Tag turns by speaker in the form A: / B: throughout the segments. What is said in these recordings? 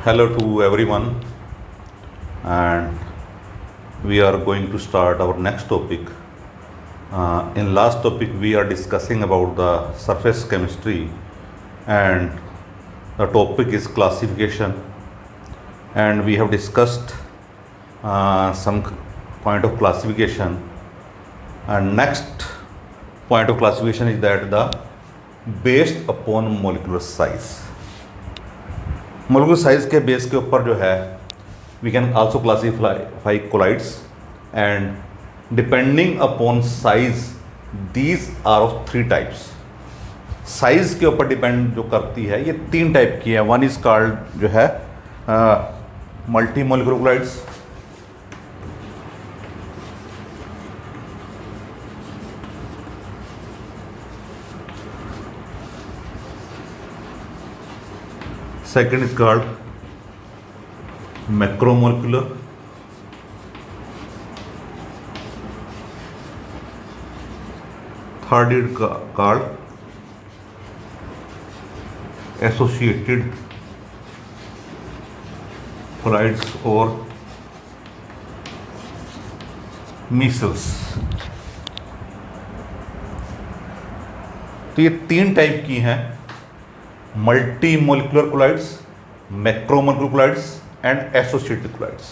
A: Hello to everyone, and we are going to start our next topic. In last topic, we are discussing about the surface chemistry, and the topic is classification. And we have discussed some point of classification. And next point of classification is that the based upon molecular size. Molecular size के base के ऊपर जो है we can also classify colloids and depending upon size these are of three types. Size के ऊपर depend जो करती है ये तीन टाइप की है. वन इज कॉल्ड जो है multi molecular colloids, second is called macromolecular, third is called associated colloids or measles. तो ये तीन टाइप की हैं, multi molecular colloids, macromolecular colloids and associated colloids,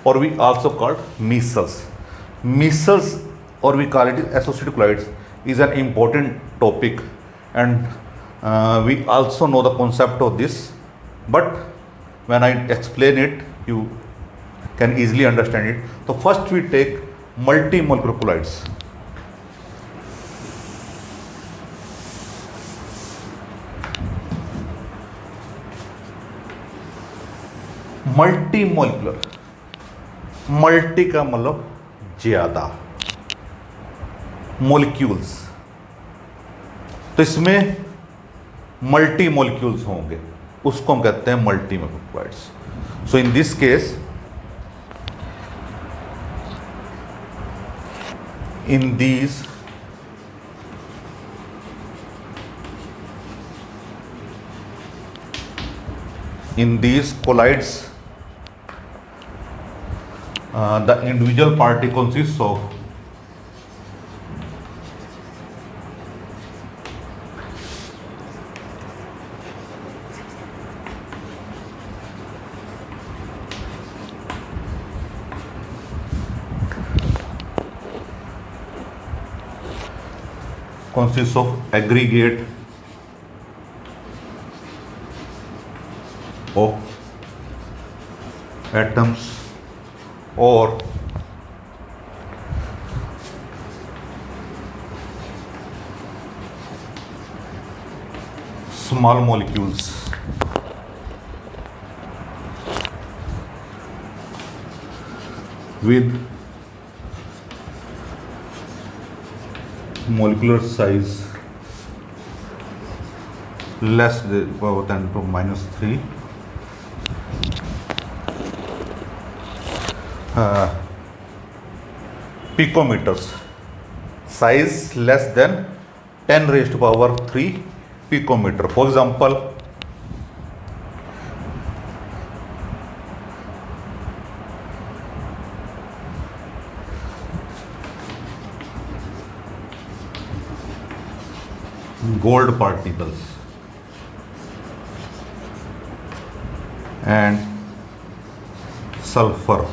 A: और we also called micelles. Micelles और we call it associated colloids is an important topic and we also know the concept of this, but when I explain it you can easily understand it. तो first we take multi molecular colloids. Multi molecular, multi का मतलब ज़्यादा, molecules, तो इसमें multi molecules होंगे, उसको हम कहते हैं multi molecular colloids. So in this case in these colloids the individual party consists of aggregate of atoms or small molecules with molecular size less than 10 to minus 3, picometers, size less than 10 raised to power 3 picometer. For example, gold particles and sulfur.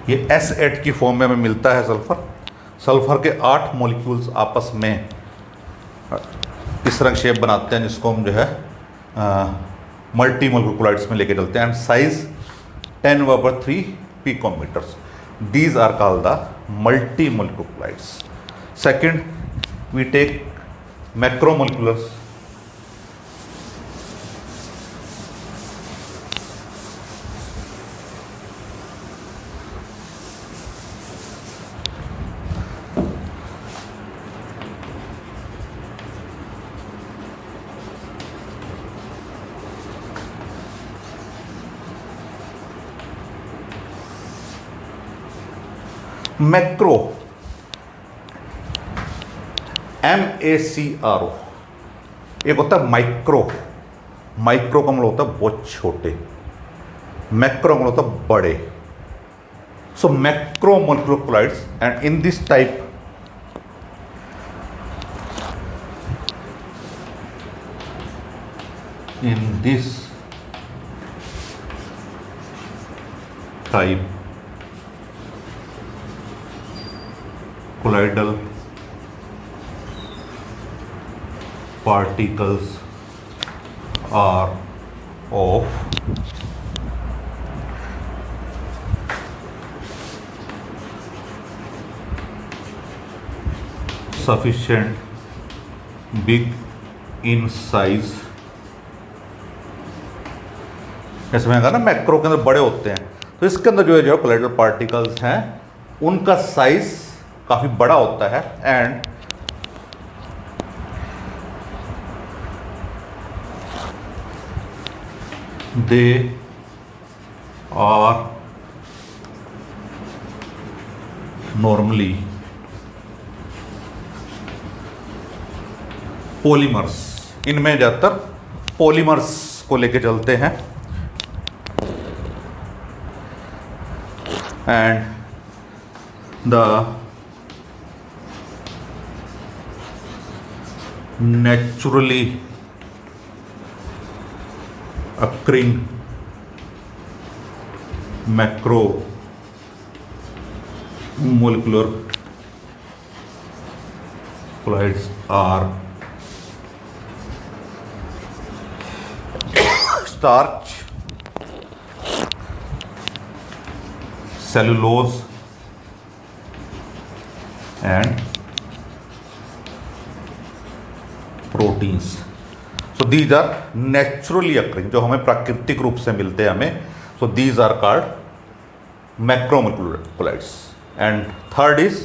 A: ये S8 की form में हमें मिलता है sulphur. Sulphur के 8 molecules आपस में इस तरह शेप बनाते हैं जिसको हम जो है मल्टी मोलिकुलर कोलाइड्स में लेके चलते हैं. And size 10⁻³ picometers. These are called the multi molecular colloids. Second, we take macromoleculars. Macro MaCrO। एक होता है माइक्रो, माइक्रो का मतलब होता है बहुत छोटे, मैक्रो का मतलब होता है बड़े। So macromolecular colloids, and in this type colloidal particles are of sufficient big in size। इसमें कहा ना मैक्रो के अंदर बड़े होते हैं, तो इसके अंदर जो है कोलाइडल पार्टिकल्स हैं उनका साइज काफ़ी बड़ा होता है, and they are normally polymers. इनमें ज़्यादातर पॉलीमर्स को लेके चलते हैं, and the naturally occurring macromolecular colloids are starch, cellulose, and proteins. So these are naturally occurring, जो हमें प्राकृतिक रूप से मिलते हैं हमें, so these are called macromolecular colloids. And third is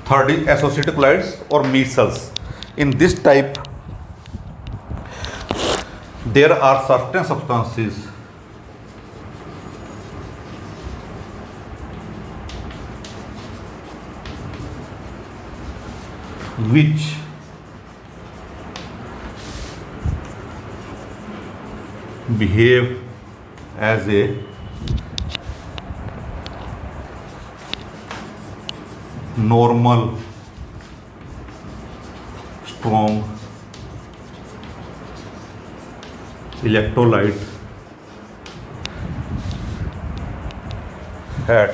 A: third is associated colloids or micelles. In this type there are certain substances which behave as a normal strong electrolyte at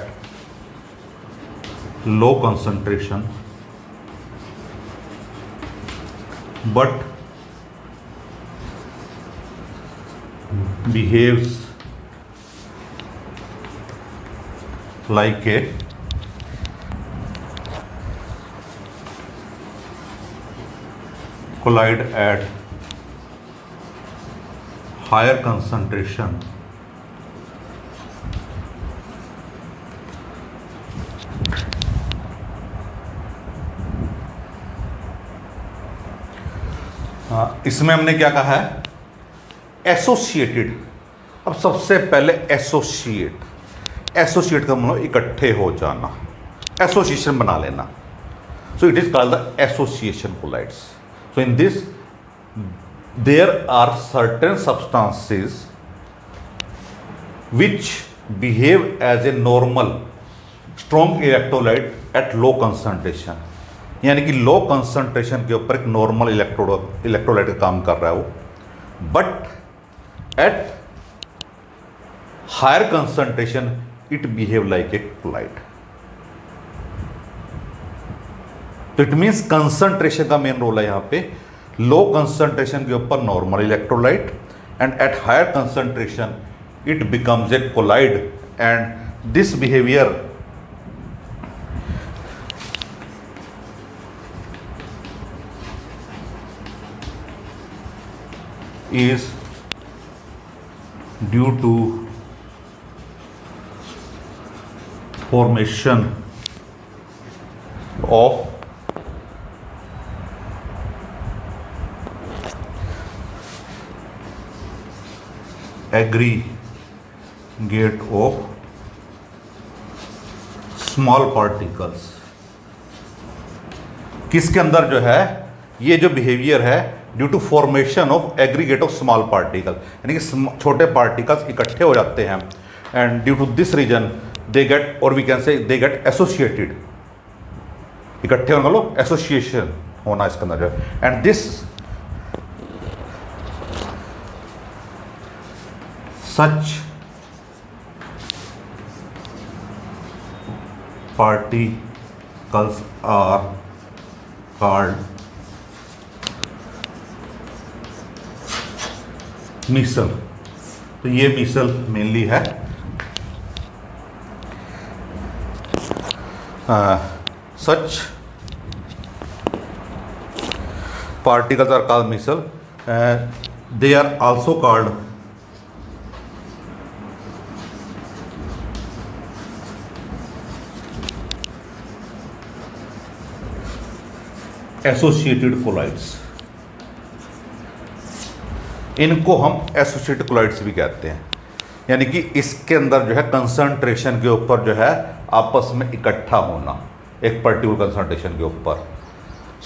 A: low concentration, but behaves like a colloid at higher concentration इसमें हमने क्या कहा है, associated. अब सबसे पहले associate का मतलब इकट्ठे हो जाना, एसोसिएशन बना लेना। So it is called the association colloids. So in this there are certain substances which behave as a normal strong electrolyte at low concentration, यानी कि लो कंसंट्रेशन के ऊपर एक नॉर्मल इलेक्ट्रोलाइट का काम कर रहा है वो, but at higher concentration it behave like a colloid. तो इट मीन्स कंसंट्रेशन का मेन रोल है यहाँ पे। लो कंसंट्रेशन के ऊपर normal electrolyte, and at higher concentration it becomes a colloid, and this behaviour is due to formation of aggregate of small particles. किसके अंदर जो है ये जो बिहेवियर है due to formation of aggregate of small particle, यानी कि छोटे पार्टिकल्स इकट्ठे हो जाते हैं and due to this reason they get, और we can say they get associated, इकट्ठे होने वालों एसोसिएशन होना इसके अंदर जो है, and this such particles are called micelle. तो ये मीसल मेनली है such particles are called micelle, they are also called associated colloids. इनको हम एसोसिएटेड कोलाइड्स भी कहते हैं, यानी कि इसके अंदर जो है कंसंट्रेशन के ऊपर जो है आपस में इकट्ठा होना एक पर्टिकुलर कंसंट्रेशन के ऊपर।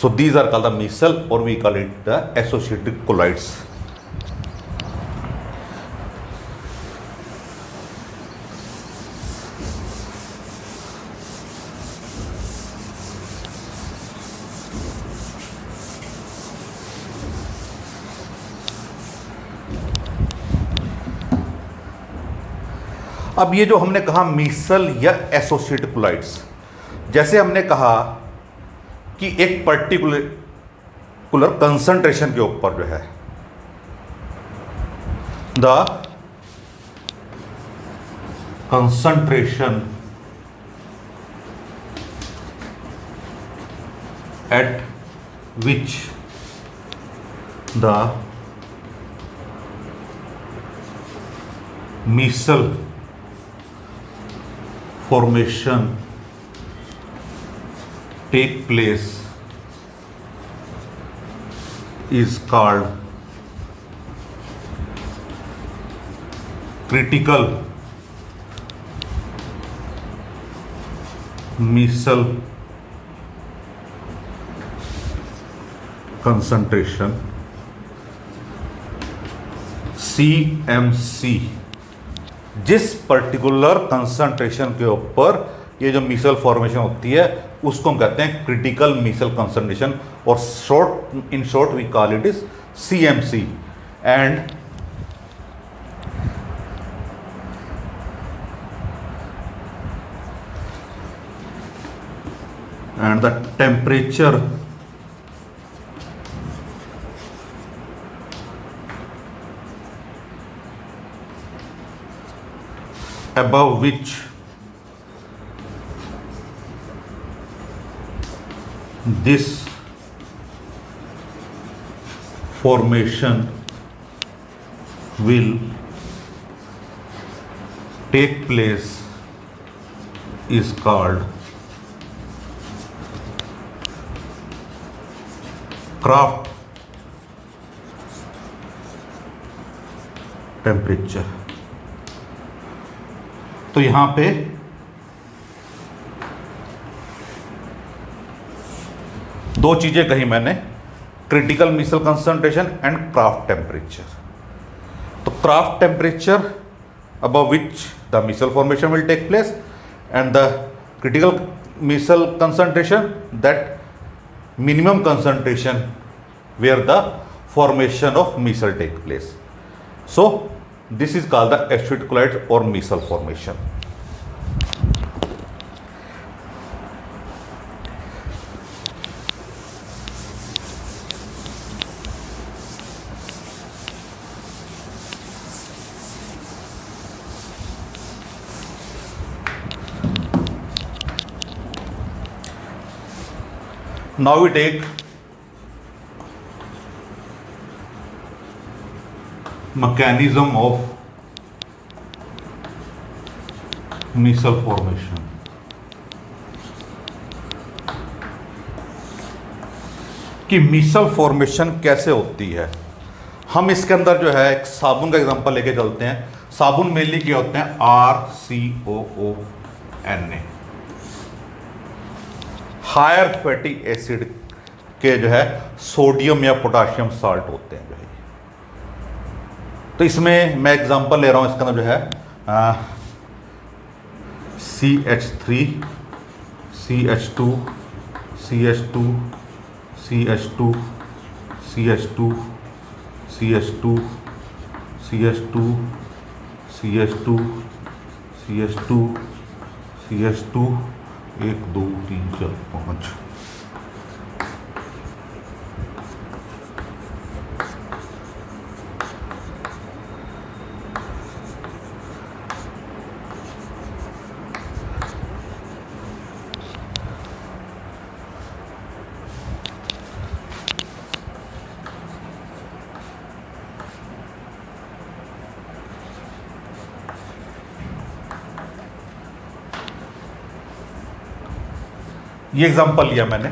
A: So these are called the micelle और we call it the associated colloids. अब ये जो हमने कहा मीसल या एसोसिएटेड कोलाइड्स, जैसे हमने कहा कि एक पर्टिकुलर कंसंट्रेशन के ऊपर जो है the concentration at which the micelle formation take place is called critical micelle concentration, CMC। जिस पर्टिकुलर कंसंट्रेशन के ऊपर ये जो मीसल फॉर्मेशन होती है उसको हम कहते हैं क्रिटिकल मीसल कंसंट्रेशन, और in short we call it is CMC। and the temperature above which this formation will take place is called Kraft temperature। तो यहां पे दो चीजें कही मैंने, critical micelle concentration and Kraft temperature. तो Kraft temperature above which the micelle formation will take place, and the critical micelle concentration, that minimum concentration where the formation of micelle take place. So this is called the associated colloid or micelle formation. Now we take mechanism of micelle formation. कि मिसल formation कैसे होती है। हम इसके अंदर जो है एक साबुन का एग्जांपल लेके चलते हैं। साबुन मेनली क्या होते हैं, RCOONA, हायर फैटी एसिड के जो है सोडियम या पोटाशियम साल्ट होते हैं जो है। तो इसमें मैं एग्जांपल ले रहा हूं, इसके अंदर जो है CH3 CH2 CH2 CH2 CH2 CH2 CH2 CH2 CH2 CH2 1 2 3 4 5। ये एग्जांपल लिया मैंने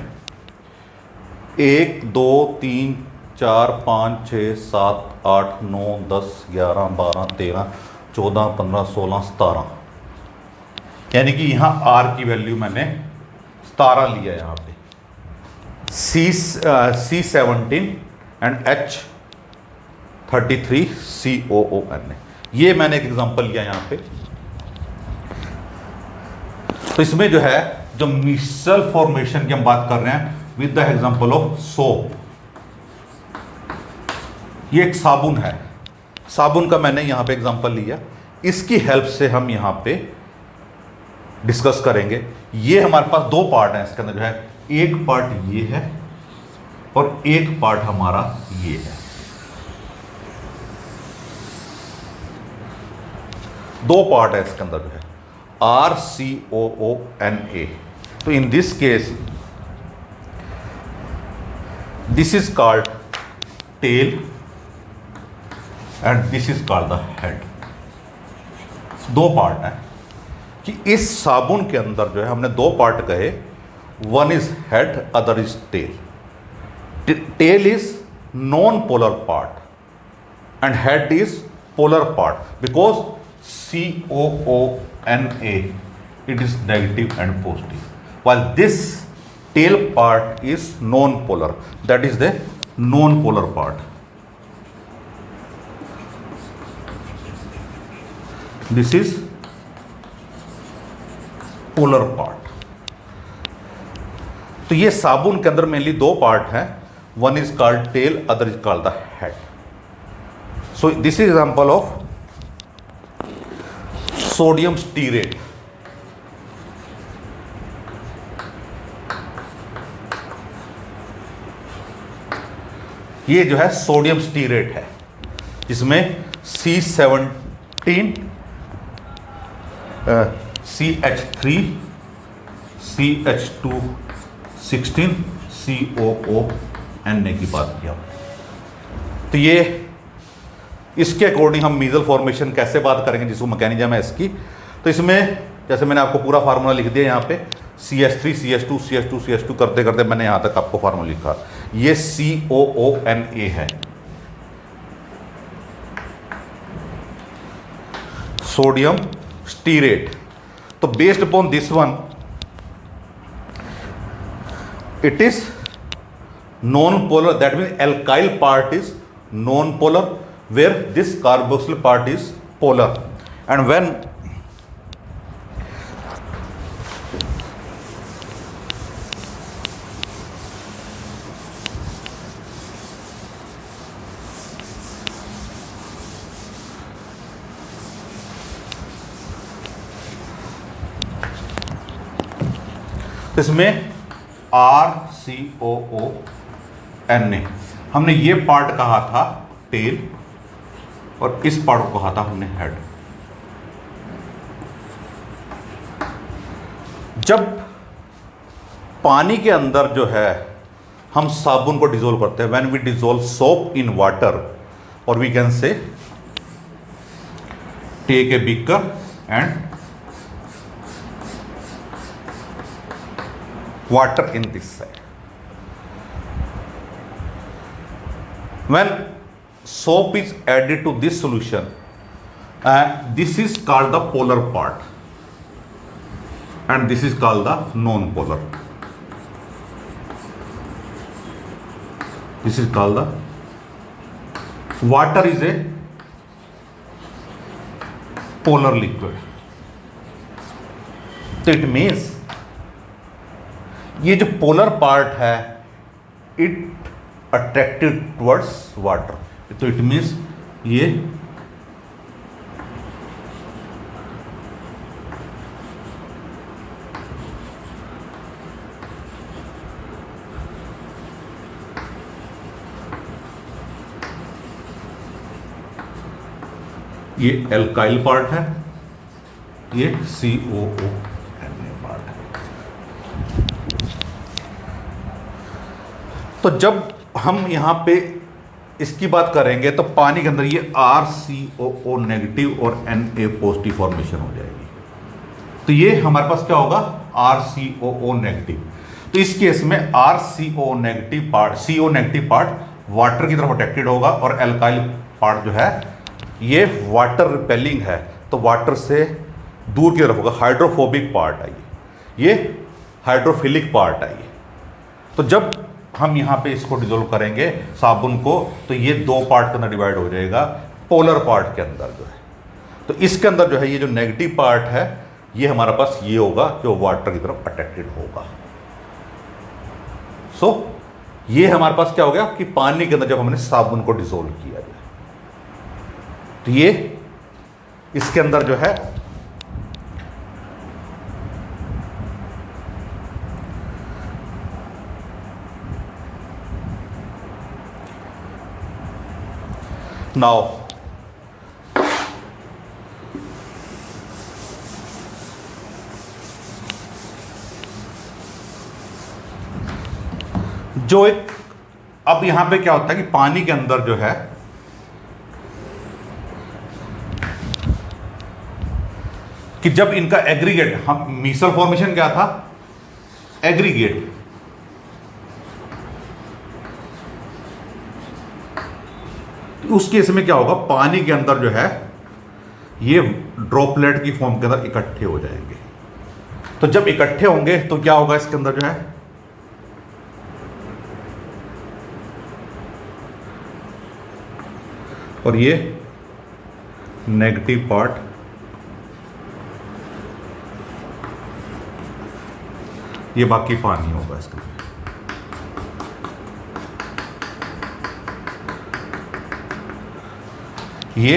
A: 1 2 3 4 5 6 7 8 9 10 11 12 13 14 15 16 17, यानी कि यहाँ R की वैल्यू मैंने 17 लिया यहाँ पे, C17 एंड H33 COON। ये मैंने एक एग्जांपल लिया यहाँ पे। तो इसमें जो है जो मिसल फॉर्मेशन की हम बात कर रहे हैं with the example of soap. ये एक साबुन है, साबुन का मैंने यहां पे एग्जांपल लिया, इसकी हेल्प से हम यहां पे डिस्कस करेंगे। ये हमारे पास दो पार्ट हैं इसके अंदर जो है, एक पार्ट ये है और एक पार्ट हमारा ये है। दो पार्ट है इसके अंदर जो है RCOONA। तो in this case this is called tail and this is called the head। दो पार्ट हैं कि इस साबुन के अंदर जो है हमने दो पार्ट कहे, one is head other is tail. Tail is non polar part and head is polar part because COONA it is negative and positive, while this tail part is non-polar, that is the non-polar part. This is polar part। तो ये साबुन के अंदर mainly दो part हैं, one is called tail other is called the head. So this is example of sodium stearate. ये जो है सोडियम स्टीरेट है, जिसमें C17 CH3 CH2 16 COONA की बात किया। तो ये इसके अकॉर्डिंग हम मीजल फॉर्मेशन कैसे बात करेंगे, जिसको मैकेनिज्म है इसकी। तो इसमें जैसे मैंने आपको पूरा फार्मूला लिख दिया यहाँ पे, CH3 CH2 CH2 CH2 करते करते मैंने यहाँ तक आपको फार्मूला लिखा। ये COONA है, सोडियम स्टीरेट। तो based upon this one it is non-polar, that means alkyl part is non-polar where this carboxyl part is polar, and when इसमें RCOONA हमने ये पार्ट कहा था टेल और इस पार्ट को कहा था हमने हेड। जब पानी के अंदर जो है हम साबुन को डिजोल्व करते हैं, when we dissolve soap in water, और we can say take a beaker and water in this side. When soap is added to this solution, this is called the polar part and this is called the non-polar. This is called the water is a polar liquid. तो it means ये जो polar part है it attracted towards water, तो it means ये alkyl part है, ये COO part है। तो जब हम यहां पे इसकी बात करेंगे तो पानी के अंदर ये RCOO नेगेटिव और Na पॉजिटिव फॉर्मेशन हो जाएगी। तो ये हमारे पास क्या होगा, RCOO नेगेटिव। तो इस केस में RCOO negative part, CO negative part water की तरफ अट्रैक्टेड होगा और एल्काइल पार्ट जो है ये वाटर रिपेलिंग है, तो वाटर से दूर की तरफ होगा। हाइड्रोफोबिक पार्ट है ये हाइड्रोफिलिक पार्ट है ये। तो जब हम यहाँ पे इसको डिजोल्व करेंगे साबुन को, तो ये दो पार्ट के अंदर डिवाइड हो जाएगा, पोलर पार्ट के अंदर जो है। तो इसके अंदर जो है ये जो नेगेटिव पार्ट है ये हमारे पास ये होगा जो वाटर की तरफ अट्रैक्टेड होगा। सो ये हमारे पास क्या हो गया कि पानी के अंदर जब हमने साबुन को डिजोल्व किया जाए, तो ये इसके अंदर जो है नाउ जो एक अब यहां पे क्या होता है कि पानी के अंदर जो है कि जब इनका एग्रीगेट, हम मिसल फॉर्मेशन क्या था, एग्रीगेट, उस केस में क्या होगा, पानी के अंदर जो है ये ड्रॉपलेट की फॉर्म के अंदर इकट्ठे हो जाएंगे। तो जब इकट्ठे होंगे तो क्या होगा इसके अंदर जो है, और ये नेगेटिव पार्ट ये बाकी पानी होगा इसके लिए। ये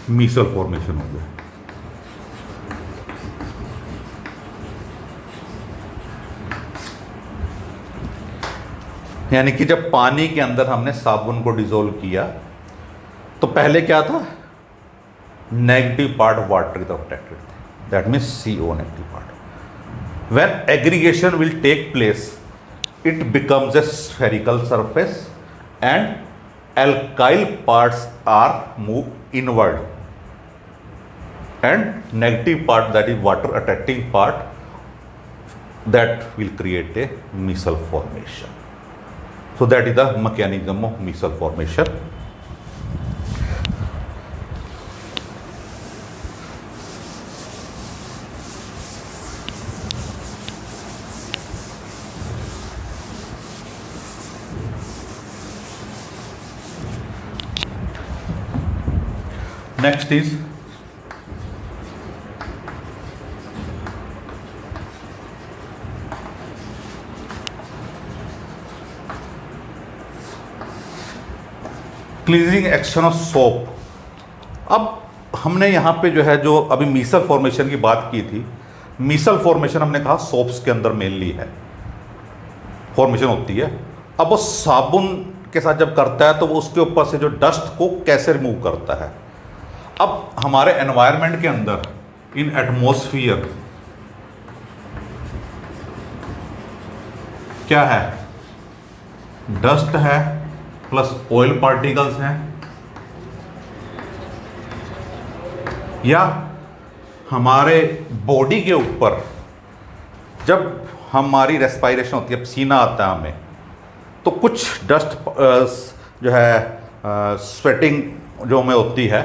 A: मिसल फॉर्मेशन हो गया। यानी कि जब पानी के अंदर हमने साबुन को डिसॉल्व किया तो पहले क्या था, नेगेटिव पार्ट वाटर की तरफ अट्रैक्टेड थे, that means CO negative part. When aggregation will take place, it becomes a spherical surface and alkyl parts are moved inward and negative part, that is water attracting part, that will create a micelle formation. So that is the mechanism of micelle formation. Next is cleansing action of soap. अब हमने यहाँ पे जो है, जो अभी मिसल formation की बात की थी, मिसल फॉर्मेशन हमने कहा सोप्स के अंदर मेनली है फॉर्मेशन होती है। अब वो साबुन के साथ जब करता है तो वो उसके ऊपर से जो डस्ट को कैसे रिमूव करता है। अब हमारे एनवायरनमेंट के अंदर, इन एटमॉस्फियर क्या है, डस्ट है प्लस ऑयल पार्टिकल्स हैं या हमारे बॉडी के ऊपर जब हमारी रेस्पायरेशन होती है, पसीना आता है हमें, तो कुछ डस्ट जो है स्वेटिंग जो हमें होती है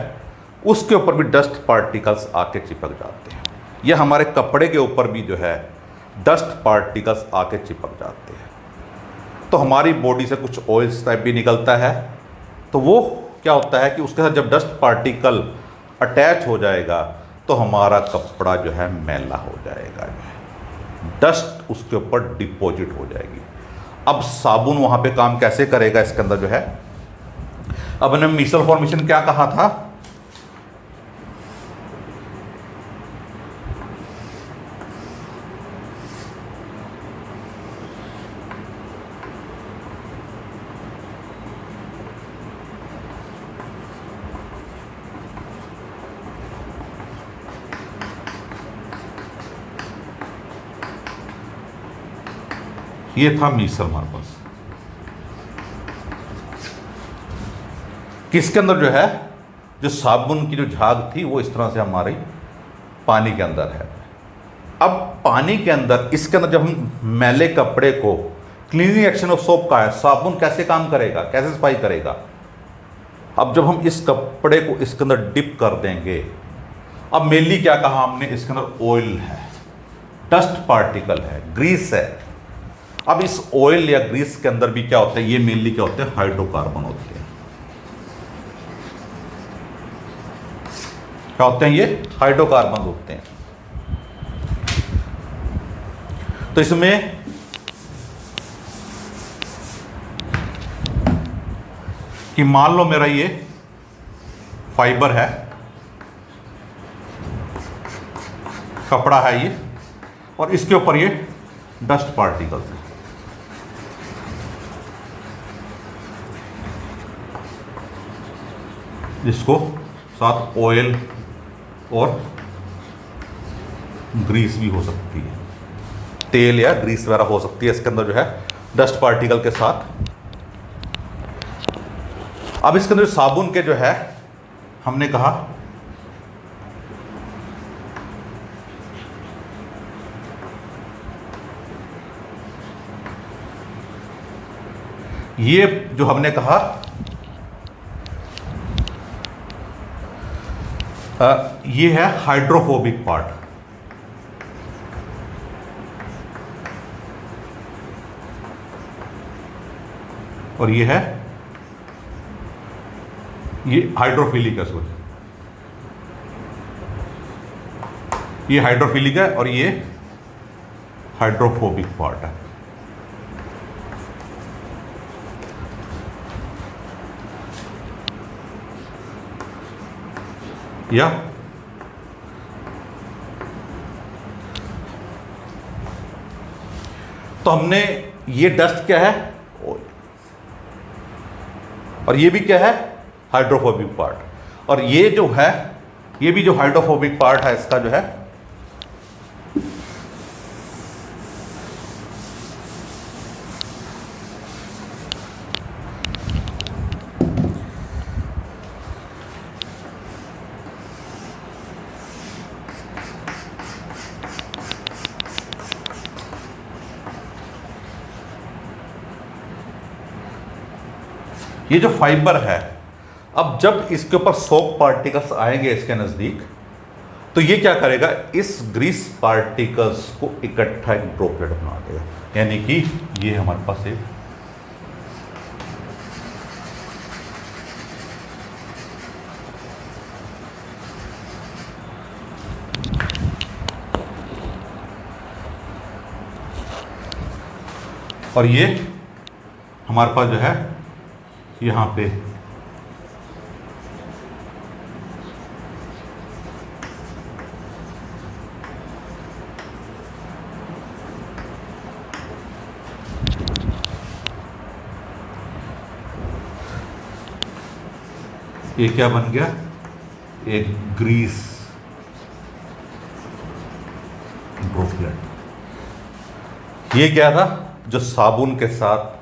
A: उसके ऊपर भी डस्ट पार्टिकल्स आके चिपक जाते हैं, या हमारे कपड़े के ऊपर भी जो है डस्ट पार्टिकल्स आके चिपक जाते हैं। तो हमारी बॉडी से कुछ ऑयल्स टाइप भी निकलता है, तो वो क्या होता है कि उसके साथ जब डस्ट पार्टिकल अटैच हो जाएगा तो हमारा कपड़ा जो है मैला हो जाएगा, डस्ट उसके ऊपर डिपॉजिट हो जाएगी। अब साबुन वहाँ पे काम कैसे करेगा इसके अंदर जो है, अब हमने मिसल फॉर्मेशन क्या कहा था, ये था मीसल हमारे पास, किसके अंदर जो है, जो साबुन की जो झाग थी वो इस तरह से हमारे पानी के अंदर है। अब पानी के अंदर, इसके अंदर जब हम मैले कपड़े को, क्लीनिंग एक्शन ऑफ सोप का है, साबुन कैसे काम करेगा, कैसे सफाई करेगा। अब जब हम इस कपड़े को इसके अंदर डिप कर देंगे, अब मेनली क्या कहा हमने, इसके अंदर ऑयल है, डस्ट पार्टिकल है, ग्रीस है। अब इस ऑयल या ग्रीस के अंदर भी क्या होता है, ये मेनली क्या होते हैं, हाइड्रोकार्बन होते हैं। क्या होते हैं, ये हाइड्रोकार्बन होते हैं। तो इसमें कि मान लो मेरा ये फाइबर है, कपड़ा है ये, और इसके ऊपर ये डस्ट पार्टिकल्स है। जिसको साथ ऑयल और ग्रीस भी हो सकती है, तेल या ग्रीस वगैरह हो सकती है इसके अंदर जो है डस्ट पार्टिकल के साथ। अब इसके अंदर साबुन के जो है हमने कहा ये जो हमने कहा ये है हाइड्रोफोबिक पार्ट, और ये है, ये हाइड्रोफिलिक है, सॉरी ये हाइड्रोफिलिक है और ये हाइड्रोफोबिक पार्ट है। या तो हमने ये डस्ट क्या है, और ये भी क्या है, हाइड्रोफोबिक पार्ट, और ये जो है, ये भी जो हाइड्रोफोबिक पार्ट है इसका जो है ये जो फाइबर है, अब जब इसके ऊपर सोप पार्टिकल्स आएंगे इसके नज़दीक, तो ये क्या करेगा, इस ग्रीस पार्टिकल्स को इकट्ठा एक ड्रॉपलेट बना देगा। यानी कि ये हमारे पास एक और ये हमारे पास जो है यहाँ पे ये क्या बन गया, एक ग्रीस ड्रॉपलेट। ये क्या था, जो साबुन के साथ,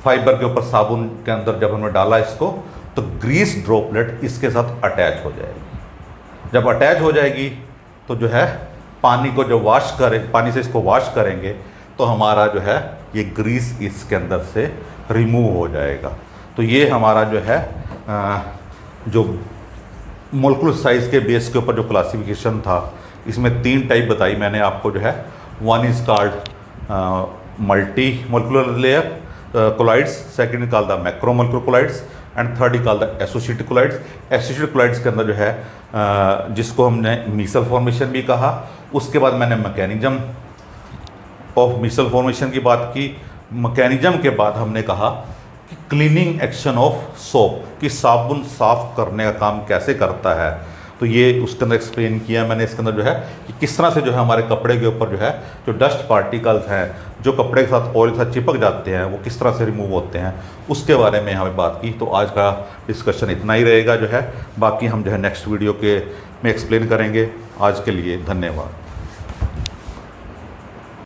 A: फाइबर के ऊपर साबुन के अंदर जब हमने डाला इसको, तो ग्रीस ड्रॉपलेट इसके साथ अटैच हो जाएगी। जब अटैच हो जाएगी तो जो है पानी को जो वॉश करें, पानी से इसको वॉश करेंगे तो हमारा जो है ये ग्रीस इसके अंदर से रिमूव हो जाएगा। तो ये हमारा जो है जो मोलिकुलर साइज़ के बेस के ऊपर जो क्लासिफिकेशन था, इसमें 3 टाइप बताई मैंने आपको जो है। One is called multi molecular layer colloids, second is called the macro molecular colloids and third is called the associated colloids. Associated colloids के अंदर जो है जिसको हमने मीसल फॉर्मेशन भी कहा। उसके बाद मैंने मैकेनिज्म ऑफ मीसल फॉर्मेशन की बात की। मैकेनिज्म के बाद हमने कहा कि क्लीनिंग एक्शन ऑफ सोप, कि साबुन साफ करने का काम कैसे करता है, तो ये उसके अंदर एक्सप्लेन किया मैंने। इसके अंदर जो है कि किस तरह से जो है हमारे कपड़े के ऊपर जो है जो डस्ट पार्टिकल्स हैं जो कपड़े के साथ ऑयल के साथ चिपक जाते हैं वो किस तरह से रिमूव होते हैं, उसके बारे में हमें बात की। तो आज का डिस्कशन इतना ही रहेगा जो है, बाकी हम जो है नेक्स्ट वीडियो के में एक्सप्लेन करेंगे। आज के लिए धन्यवाद।